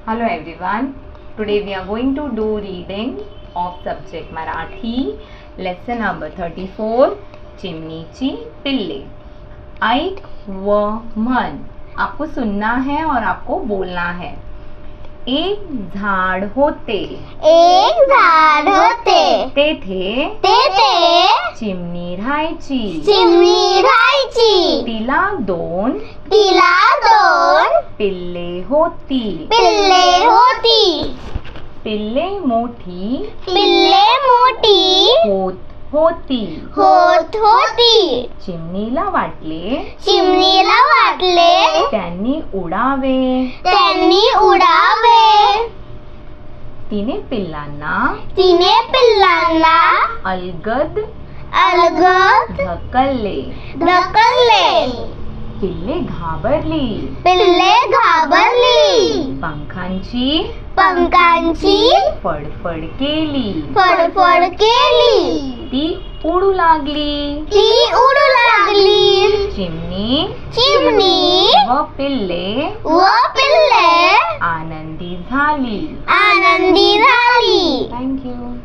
Hello everyone. Today we are going to do reading of subject Marathi, lesson number 34, चिमनीची पिल्ले. ऐक व म्हण. आपको सुनना है और आपको बोलना है. एक झाड होते. एक झाड होते. तेथे चिमणी राहायची. चिमणी राहायची. तिला दोन पिल्ले होती. पिल्ले मोठी होत होती. चिमणीला वाटले त्यांनी उडावे. तिने पिल्लांना अलगद ढकलले. पिल्ले घाबरली. पंखांची फडफड केली. ती उडू लागली. चिमणी व पिल्ले आनंदी झाली. आनंदी झाली. थँक्यू.